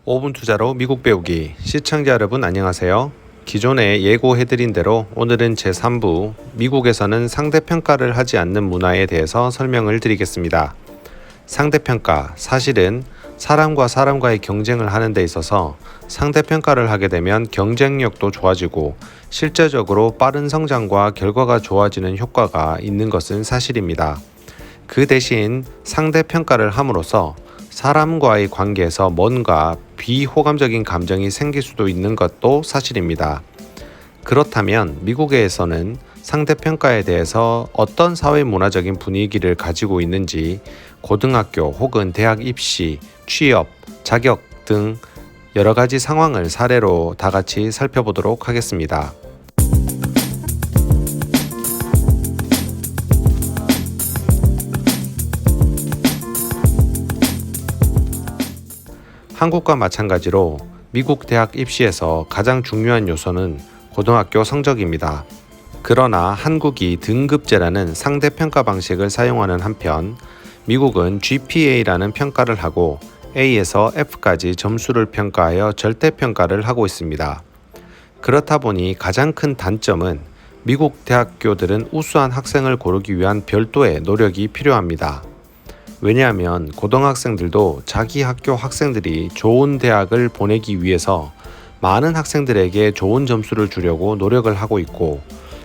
5분 투자로 미국 배우기 시청자 여러분 안녕하세요. 기존에 예고해드린 대로 오늘은 제3부 미국에서는 상대평가를 하지 않는 문화에 대해서 설명을 드리겠습니다. 상대평가, 사실은 사람과 사람과의 경쟁을 하는 데 있어서 상대평가를 하게 되면 경쟁력도 좋아지고 실제적으로 빠른 성장과 결과가 좋아지는 효과가 있는 것은 사실입니다. 그 대신 상대평가를 함으로써 사람과의 관계에서 뭔가 비호감적인 감정이 생길 수도 있는 것도 사실입니다. 그렇다면 미국에서는 상대평가에 대해서 어떤 사회문화적인 분위기를 가지고 있는지 고등학교 혹은 대학 입시, 취업, 자격 등 여러 가지 상황을 사례로 다 같이 살펴보도록 하겠습니다. 한국과 마찬가지로 미국 대학 입시에서 가장 중요한 요소는 고등학교 성적입니다. 그러나 한국이 등급제라는 상대평가 방식을 사용하는 한편 미국은 GPA라는 평가를 하고 A에서 F까지 점수를 평가하여 절대평가를 하고 있습니다. 그렇다 보니 가장 큰 단점은 미국 대학교들은 우수한 학생을 고르기 위한 별도의 노력이 필요합니다. 왜냐하면 고등학생들도 자기 학교 학생들이 좋은 대학을 보내기 위해서 많은 학생들에게 좋은 점수를 주려고 노력을 하고 있고,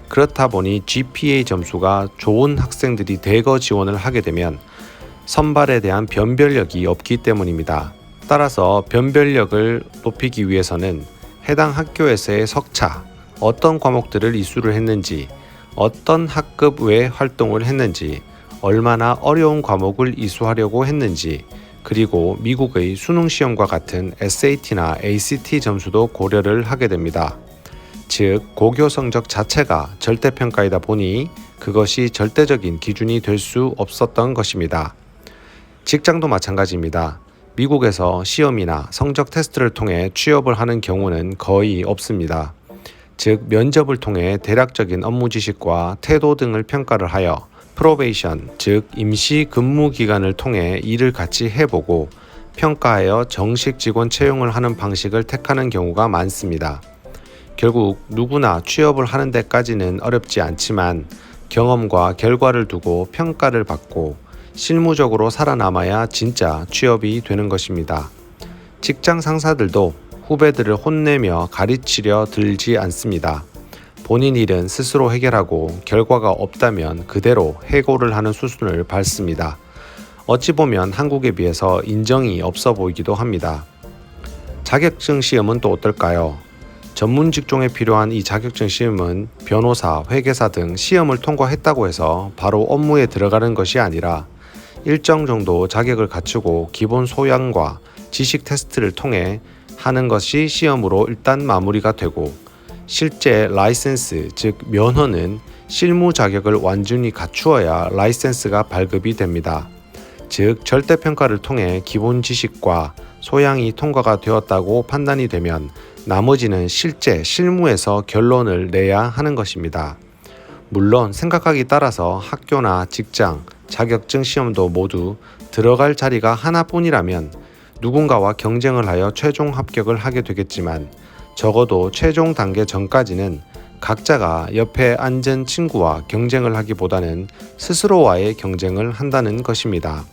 그렇다 보니 GPA 점수가 좋은 학생들이 대거 지원을 하게 되면 선발에 대한 변별력이 없기 때문입니다. 따라서 변별력을 높이기 위해서는 해당 학교에서의 석차, 어떤 과목들을 이수를 했는지, 어떤 학급 외 활동을 했는지, 얼마나 어려운 과목을 이수하려고 했는지, 그리고 미국의 수능시험과 같은 SAT나 ACT 점수도 고려를 하게 됩니다. 즉, 고교 성적 자체가 절대평가이다 보니 그것이 절대적인 기준이 될 수 없었던 것입니다. 직장도 마찬가지입니다. 미국에서 시험이나 성적 테스트를 통해 취업을 하는 경우는 거의 없습니다. 즉, 면접을 통해 대략적인 업무 지식과 태도 등을 평가를 하여 프로베이션, 즉 임시 근무 기간을 통해 일을 같이 해보고 평가하여 정식 직원 채용을 하는 방식을 택하는 경우가 많습니다. 결국 누구나 취업을 하는 데까지는 어렵지 않지만 경험과 결과를 두고 평가를 받고 실무적으로 살아남아야 진짜 취업이 되는 것입니다. 직장 상사들도 후배들을 혼내며 가르치려 들지 않습니다. 본인 일은 스스로 해결하고 결과가 없다면 그대로 해고를 하는 수순을 밟습니다. 어찌 보면 한국에 비해서 인정이 없어 보이기도 합니다. 자격증 시험은 또 어떨까요? 전문 직종에 필요한 이 자격증 시험은 변호사, 회계사 등 시험을 통과했다고 해서 바로 업무에 들어가는 것이 아니라 일정 정도 자격을 갖추고 기본 소양과 지식 테스트를 통해 하는 것이 시험으로 일단 마무리가 되고, 실제 라이센스, 즉 면허는 실무 자격을 완전히 갖추어야 라이센스가 발급이 됩니다. 즉 절대평가를 통해 기본 지식과 소양이 통과가 되었다고 판단이 되면 나머지는 실제 실무에서 결론을 내야 하는 것입니다. 물론 생각하기 따라서 학교나 직장, 자격증 시험도 모두 들어갈 자리가 하나뿐이라면 누군가와 경쟁을 하여 최종 합격을 하게 되겠지만, 적어도 최종 단계 전까지는 각자가 옆에 앉은 친구와 경쟁을 하기보다는 스스로와의 경쟁을 한다는 것입니다.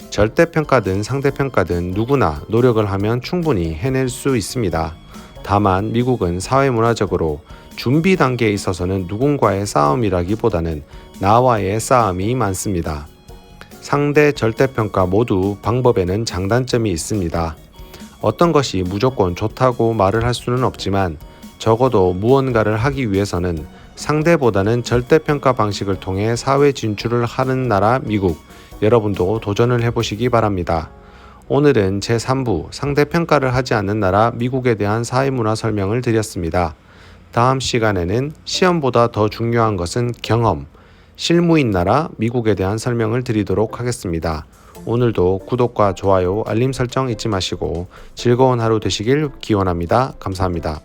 절대평가든 상대평가든 누구나 노력을 하면 충분히 해낼 수 있습니다. 다만 미국은 사회문화적으로 준비 단계에 있어서는 누군가의 싸움이라기보다는 나와의 싸움이 많습니다. 상대 절대평가 모두 방법에는 장단점이 있습니다. 어떤 것이 무조건 좋다고 말을 할 수는 없지만 적어도 무언가를 하기 위해서는 상대보다는 절대평가 방식을 통해 사회 진출을 하는 나라 미국, 여러분도 도전을 해보시기 바랍니다. 오늘은 제3부 상대평가를 하지 않는 나라 미국에 대한 사회문화 설명을 드렸습니다. 다음 시간에는 시험보다 더 중요한 것은 경험, 실무인 나라 미국에 대한 설명을 드리도록 하겠습니다. 오늘도 구독과 좋아요, 알림 설정 잊지 마시고 즐거운 하루 되시길 기원합니다. 감사합니다.